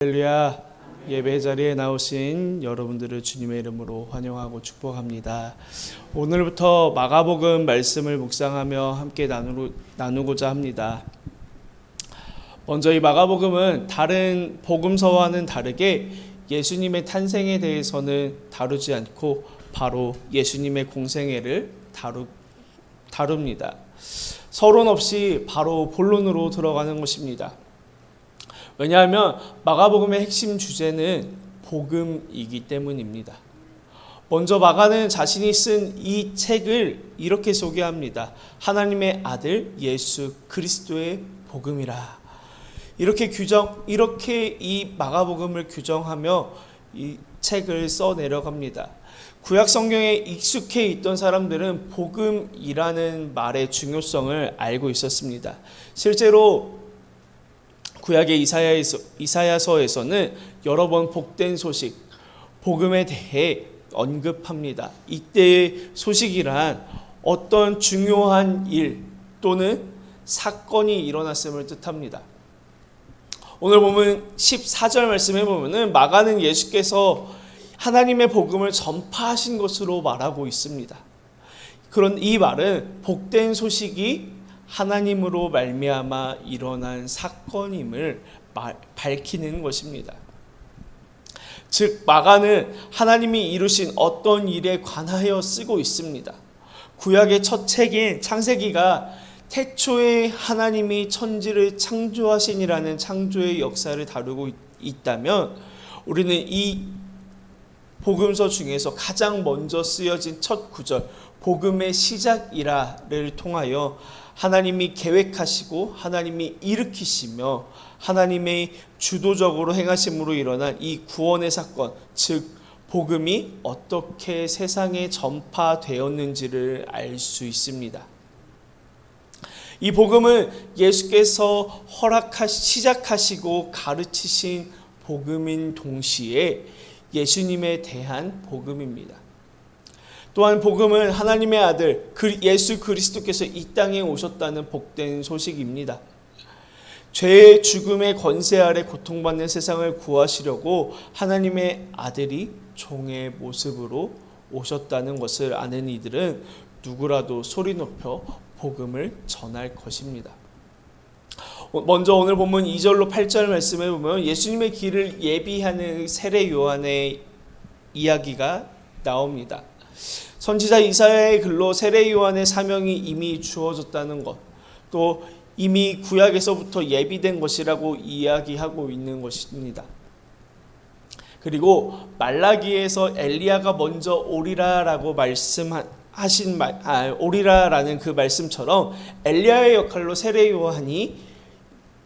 할렐루야. 예배 자리에 나오신 여러분들을 주님의 이름으로 환영하고 축복합니다. 오늘부터 마가복음 말씀을 묵상하며 함께 나누고자 합니다. 먼저 이 마가복음은 다른 복음서와는 다르게 예수님의 탄생에 대해서는 다루지 않고 바로 예수님의 공생애를 다룹니다. 서론 없이 바로 본론으로 들어가는 것입니다. 왜냐하면 마가복음의 핵심 주제는 복음이기 때문입니다. 먼저 마가는 자신이 쓴 이 책을 이렇게 소개합니다. 하나님의 아들 예수 그리스도의 복음이라. 이렇게 이 마가복음을 규정하며 이 책을 써 내려갑니다. 구약 성경에 익숙해 있던 사람들은 복음이라는 말의 중요성을 알고 있었습니다. 실제로 구약의 이사야서에서는 여러 번 복된 소식, 복음에 대해 언급합니다. 이때의 소식이란 어떤 중요한 일 또는 사건이 일어났음을 뜻합니다. 오늘 보면 14절 말씀에 보면은 마가는 예수께서 하나님의 복음을 전파하신 것으로 말하고 있습니다. 그런 이 말은 복된 소식이 하나님으로 말미암아 일어난 사건임을 밝히는 것입니다. 즉 마가는 하나님이 이루신 어떤 일에 관하여 쓰고 있습니다. 구약의 첫 책인 창세기가 태초에 하나님이 천지를 창조하시니라는 창조의 역사를 다루고 있다면 우리는 이 복음서 중에서 가장 먼저 쓰여진 첫 구절 복음의 시작이라를 통하여 하나님이 계획하시고 하나님이 일으키시며 하나님의 주도적으로 행하심으로 일어난 이 구원의 사건, 즉 복음이 어떻게 세상에 전파되었는지를 알 수 있습니다. 이 복음은 예수께서 시작하시고 가르치신 복음인 동시에 예수님에 대한 복음입니다. 또한 복음은 하나님의 아들 예수 그리스도께서 이 땅에 오셨다는 복된 소식입니다. 죄의 죽음의 권세 아래 고통받는 세상을 구하시려고 하나님의 아들이 종의 모습으로 오셨다는 것을 아는 이들은 누구라도 소리 높여 복음을 전할 것입니다. 먼저 오늘 본문 2절로 8절 말씀에 보면 예수님의 길을 예비하는 세례 요한의 이야기가 나옵니다. 선지자 이사야의 글로 세례 요한의 사명이 이미 주어졌다는 것, 또 이미 구약에서부터 예비된 것이라고 이야기하고 있는 것입니다. 그리고 말라기에서 엘리야가 먼저 오리라라고 오리라라는 그 말씀처럼 엘리야의 역할로 세례 요한이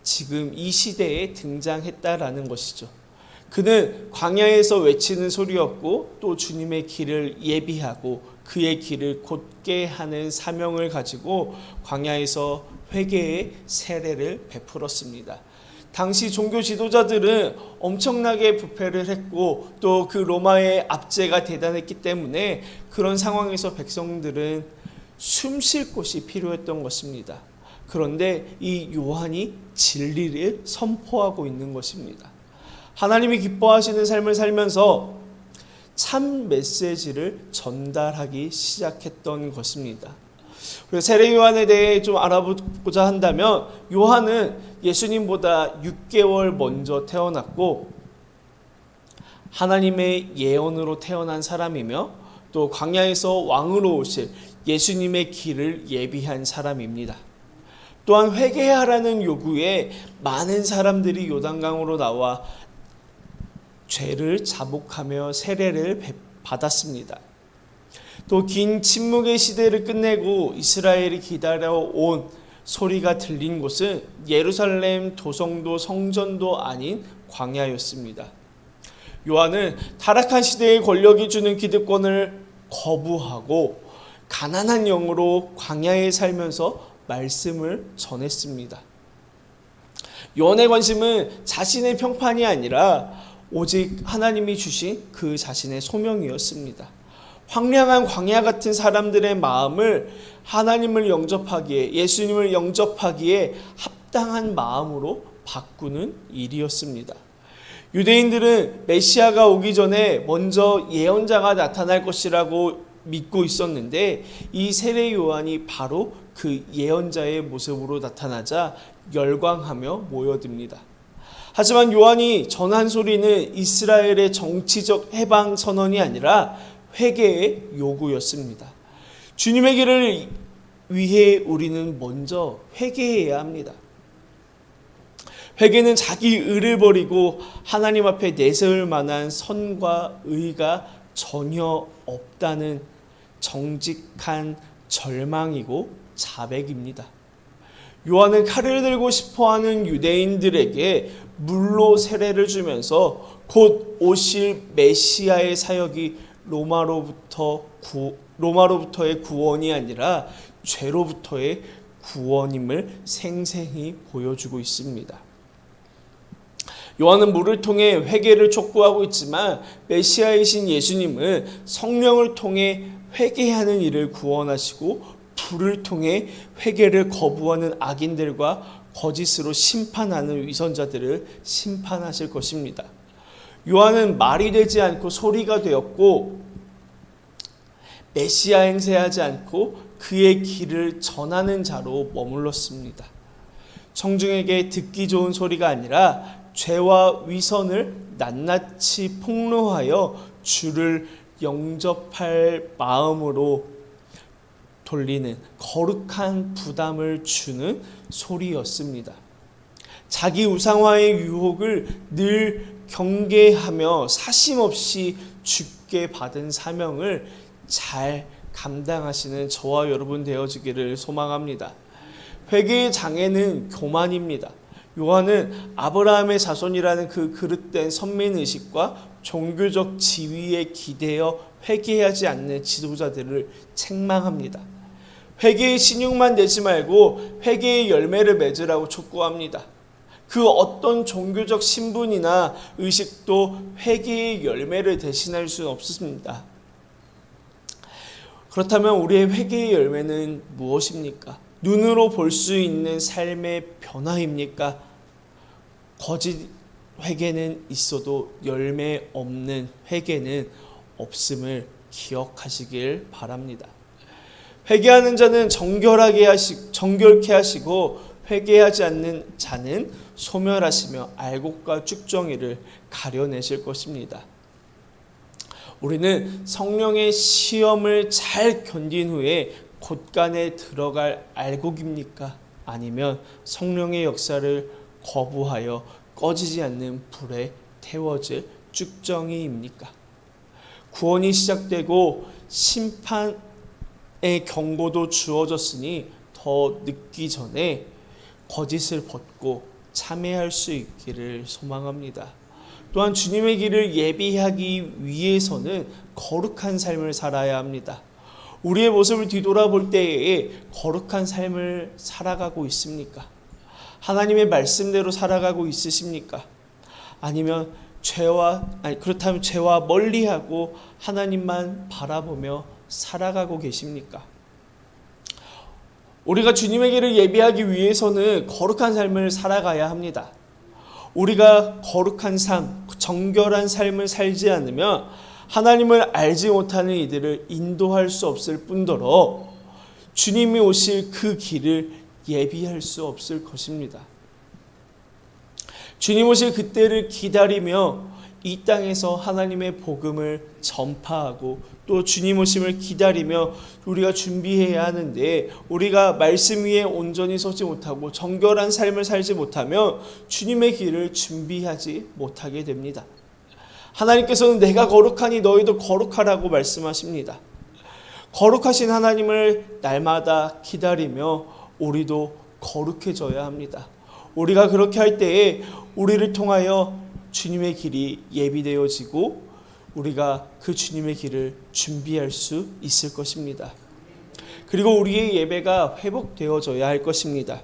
지금 이 시대에 등장했다라는 것이죠. 그는 광야에서 외치는 소리였고 또 주님의 길을 예비하고 그의 길을 곧게 하는 사명을 가지고 광야에서 회개의 세례를 베풀었습니다. 당시 종교 지도자들은 엄청나게 부패를 했고 또 그 로마의 압제가 대단했기 때문에 그런 상황에서 백성들은 숨 쉴 곳이 필요했던 것입니다. 그런데 이 요한이 진리를 선포하고 있는 것입니다. 하나님이 기뻐하시는 삶을 살면서 참 메시지를 전달하기 시작했던 것입니다. 그래서 세례 요한에 대해 좀 알아보고자 한다면 요한은 예수님보다 6개월 먼저 태어났고 하나님의 예언으로 태어난 사람이며 또 광야에서 왕으로 오실 예수님의 길을 예비한 사람입니다. 또한 회개하라는 요구에 많은 사람들이 요단강으로 나와 죄를 자복하며 세례를 받았습니다. 또 긴 침묵의 시대를 끝내고 이스라엘이 기다려온 소리가 들린 곳은 예루살렘 도성도 성전도 아닌 광야였습니다. 요한은 타락한 시대의 권력이 주는 기득권을 거부하고 가난한 영으로 광야에 살면서 말씀을 전했습니다. 요한의 관심은 자신의 평판이 아니라 오직 하나님이 주신 그 자신의 소명이었습니다. 황량한 광야 같은 사람들의 마음을 하나님을 영접하기에 예수님을 영접하기에 합당한 마음으로 바꾸는 일이었습니다. 유대인들은 메시아가 오기 전에 먼저 예언자가 나타날 것이라고 믿고 있었는데 이 세례 요한이 바로 그 예언자의 모습으로 나타나자 열광하며 모여듭니다. 하지만 요한이 전한 소리는 이스라엘의 정치적 해방 선언이 아니라 회개의 요구였습니다. 주님의 길을 위해 우리는 먼저 회개해야 합니다. 회개는 자기 의를 버리고 하나님 앞에 내세울 만한 선과 의가 전혀 없다는 정직한 절망이고 자백입니다. 요한은 칼을 들고 싶어하는 유대인들에게 물로 세례를 주면서 곧 오실 메시아의 사역이 로마로부터의 구원이 아니라 죄로부터의 구원임을 생생히 보여주고 있습니다. 요한은 물을 통해 회개를 촉구하고 있지만 메시아이신 예수님은 성령을 통해 회개하는 이를 구원하시고 불을 통해 회개를 거부하는 악인들과 거짓으로 심판하는 위선자들을 심판하실 것입니다. 요한은 말이 되지 않고 소리가 되었고 메시아 행세하지 않고 그의 길을 전하는 자로 머물렀습니다. 청중에게 듣기 좋은 소리가 아니라 죄와 위선을 낱낱이 폭로하여 주를 영접할 마음으로 돌리는 거룩한 부담을 주는 소리였습니다. 자기 우상화의 유혹을 늘 경계하며 사심없이 주께 받은 사명을 잘 감당하시는 저와 여러분 되어지기를 소망합니다. 회개의 장애는 교만입니다. 요한은 아브라함의 자손이라는 그 그릇된 선민의식과 종교적 지위에 기대어 회개하지 않는 지도자들을 책망합니다. 회개의 신용만 내지 말고 회개의 열매를 맺으라고 촉구합니다. 그 어떤 종교적 신분이나 의식도 회개의 열매를 대신할 수는 없습니다. 그렇다면 우리의 회개의 열매는 무엇입니까? 눈으로 볼 수 있는 삶의 변화입니까? 거짓 회개는 있어도 열매 없는 회개는 없음을 기억하시길 바랍니다. 회개하는 자는 정결케 하시고 회개하지 않는 자는 소멸하시며 알곡과 쭉정이를 가려내실 것입니다. 우리는 성령의 시험을 잘 견딘 후에 곳간에 들어갈 알곡입니까? 아니면 성령의 역사를 거부하여 꺼지지 않는 불에 태워질 쭉정이입니까? 구원이 시작되고 심판의 경고도 주어졌으니 더 늦기 전에 거짓을 벗고 참회할 수 있기를 소망합니다. 또한 주님의 길을 예비하기 위해서는 거룩한 삶을 살아야 합니다. 우리의 모습을 뒤돌아볼 때에 거룩한 삶을 살아가고 있습니까? 하나님의 말씀대로 살아가고 있으십니까? 아니면 그렇다면 죄와 멀리하고 하나님만 바라보며 살아가고 계십니까? 우리가 주님의 길을 예비하기 위해서는 거룩한 삶을 살아가야 합니다. 우리가 거룩한 삶, 정결한 삶을 살지 않으면 하나님을 알지 못하는 이들을 인도할 수 없을 뿐더러 주님이 오실 그 길을 예비할 수 없을 것입니다. 주님 오실 그때를 기다리며 이 땅에서 하나님의 복음을 전파하고 또 주님 오심을 기다리며 우리가 준비해야 하는데 우리가 말씀 위에 온전히 서지 못하고 정결한 삶을 살지 못하면 주님의 길을 준비하지 못하게 됩니다. 하나님께서는 내가 거룩하니 너희도 거룩하라고 말씀하십니다. 거룩하신 하나님을 날마다 기다리며 우리도 거룩해져야 합니다. 우리가 그렇게 할 때에 우리를 통하여 주님의 길이 예비되어지고 우리가 그 주님의 길을 준비할 수 있을 것입니다. 그리고 우리의 예배가 회복되어져야 할 것입니다.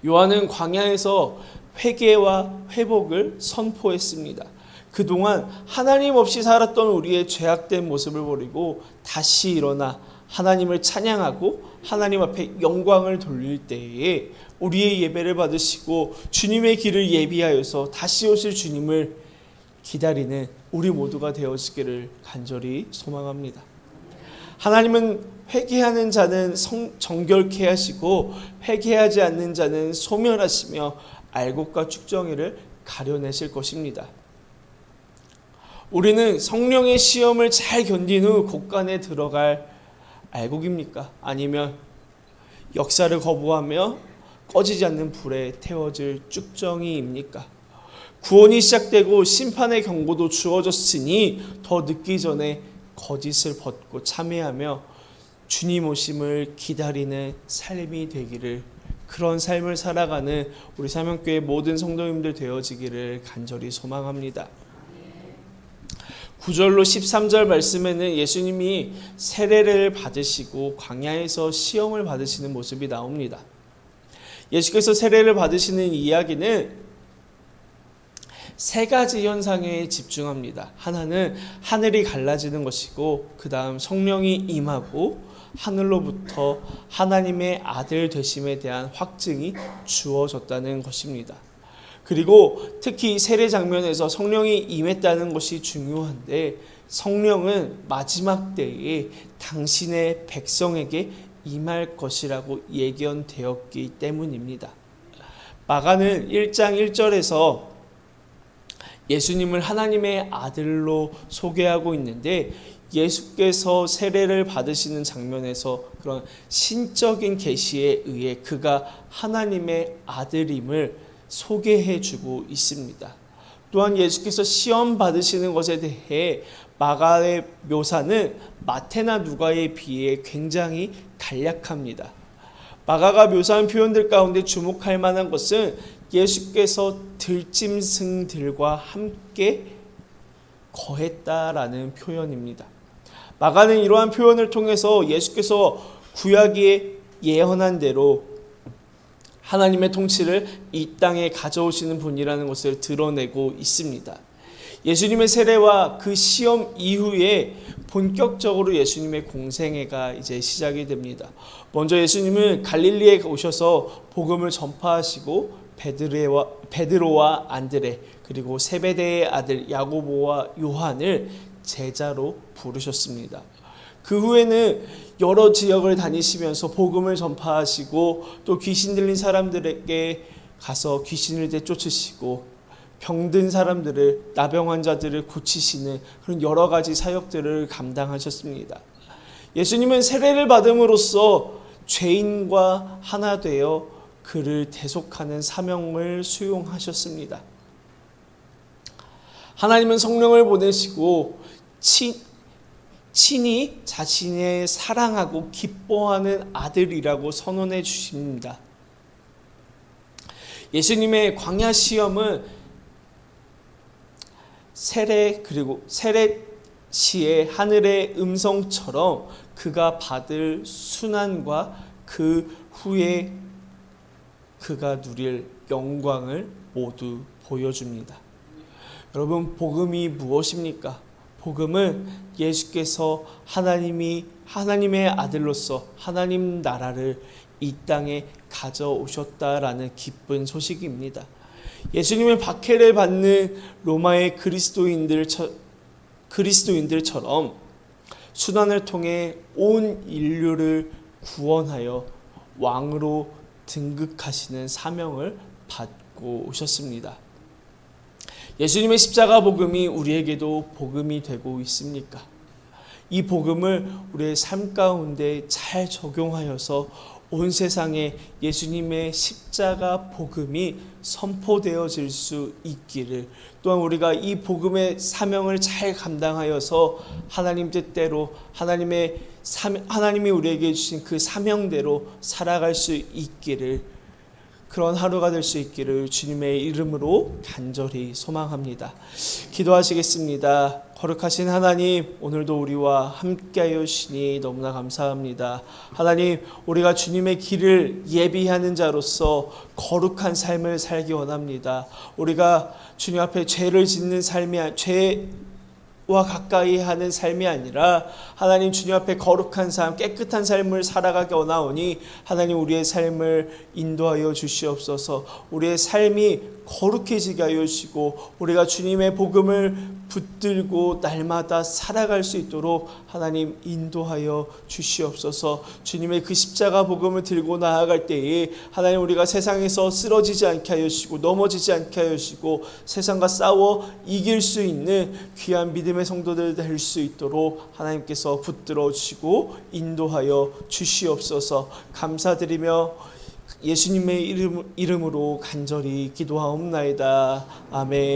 요한은 광야에서 회개와 회복을 선포했습니다. 그동안 하나님 없이 살았던 우리의 죄악된 모습을 버리고 다시 일어나 하나님을 찬양하고 하나님 앞에 영광을 돌릴 때에 우리의 예배를 받으시고 주님의 길을 예비하여서 다시 오실 주님을 기다리는 우리 모두가 되어지기를 간절히 소망합니다. 하나님은 회개하는 자는 정결케 하시고 회개하지 않는 자는 소멸하시며 알곡과 쭉정이를 가려내실 것입니다. 우리는 성령의 시험을 잘 견딘 후 곳간에 들어갈 알곡입니까? 아니면 역사를 거부하며 꺼지지 않는 불에 태워질 쭉정이입니까? 구원이 시작되고 심판의 경고도 주어졌으니 더 늦기 전에 거짓을 벗고 참회하며 주님 오심을 기다리는 삶이 되기를, 그런 삶을 살아가는 우리 사명교회 모든 성도님들 되어지기를 간절히 소망합니다. 9절로 13절 말씀에는 예수님이 세례를 받으시고 광야에서 시험을 받으시는 모습이 나옵니다. 예수께서 세례를 받으시는 이야기는 세 가지 현상에 집중합니다. 하나는 하늘이 갈라지는 것이고, 그 다음 성령이 임하고 하늘로부터 하나님의 아들 되심에 대한 확증이 주어졌다는 것입니다. 그리고 특히 세례 장면에서 성령이 임했다는 것이 중요한데, 성령은 마지막 때에 당신의 백성에게 임할 것이라고 예견되었기 때문입니다. 마가는 1장 1절에서 예수님을 하나님의 아들로 소개하고 있는데, 예수께서 세례를 받으시는 장면에서 그런 신적인 계시에 의해 그가 하나님의 아들임을 소개해주고 있습니다. 또한 예수께서 시험 받으시는 것에 대해 마가의 묘사는 마태나 누가에 비해 굉장히 간략합니다. 마가가 묘사한 표현들 가운데 주목할 만한 것은 예수께서 들짐승들과 함께 거했다라는 표현입니다. 마가는 이러한 표현을 통해서 예수께서 구약에 예언한 대로 하나님의 통치를 이 땅에 가져오시는 분이라는 것을 드러내고 있습니다. 예수님의 세례와 그 시험 이후에 본격적으로 예수님의 공생애가 이제 시작이 됩니다. 먼저 예수님은 갈릴리에 오셔서 복음을 전파하시고 베드로와 안드레, 그리고 세베대의 아들 야고보와 요한을 제자로 부르셨습니다. 그 후에는 여러 지역을 다니시면서 복음을 전파하시고 또 귀신 들린 사람들에게 가서 귀신을 내쫓으시고 병든 사람들을, 나병 환자들을 고치시는 그런 여러 가지 사역들을 감당하셨습니다. 예수님은 세례를 받음으로써 죄인과 하나 되어 그를 대속하는 사명을 수용하셨습니다. 하나님은 성령을 보내시고 친히 자신의 사랑하고 기뻐하는 아들이라고 선언해 주십니다. 예수님의 광야 시험은 세례 시의 하늘의 음성처럼 그가 받을 순환과 그 후에 그가 누릴 영광을 모두 보여줍니다. 여러분, 복음이 무엇입니까? 복음은 예수께서 하나님의 아들로서 하나님 나라를 이 땅에 가져오셨다라는 기쁜 소식입니다. 예수님의 박해를 받는 로마의 그리스도인들처럼 순환을 통해 온 인류를 구원하여 왕으로 등극하시는 사명을 받고 오셨습니다. 예수님의 십자가 복음이 우리에게도 복음이 되고 있습니까? 이 복음을 우리의 삶 가운데 잘 적용하여서 온 세상에 예수님의 십자가 복음이 선포되어질 수 있기를, 또한 우리가 이 복음의 사명을 잘 감당하여서 하나님 뜻대로 하나님이 우리에게 주신 그 사명대로 살아갈 수 있기를, 그런 하루가 될 수 있기를 주님의 이름으로 간절히 소망합니다. 기도하시겠습니다. 거룩하신 하나님, 오늘도 우리와 함께하여 주시니 너무나 감사합니다. 하나님, 우리가 주님의 길을 예비하는 자로서 거룩한 삶을 살기 원합니다. 우리가 주님 앞에 죄를 짓는 삶이 와 가까이 하는 삶이 아니라 하나님 주님 앞에 거룩한 삶, 깨끗한 삶을 살아가게 원하오니 하나님 우리의 삶을 인도하여 주시옵소서. 우리의 삶이 거룩해지게 하여 주시고 우리가 주님의 복음을 붙들고 날마다 살아갈 수 있도록 하나님 인도하여 주시옵소서. 주님의 그 십자가 복음을 들고 나아갈 때에 하나님 우리가 세상에서 쓰러지지 않게 하여 주시고 넘어지지 않게 하여 주시고 세상과 싸워 이길 수 있는 귀한 믿음의 성도들 될 수 있도록 하나님께서 붙들어 주시고 인도하여 주시옵소서. 감사드리며 예수님의 이름으로 간절히 기도하옵나이다. 아멘.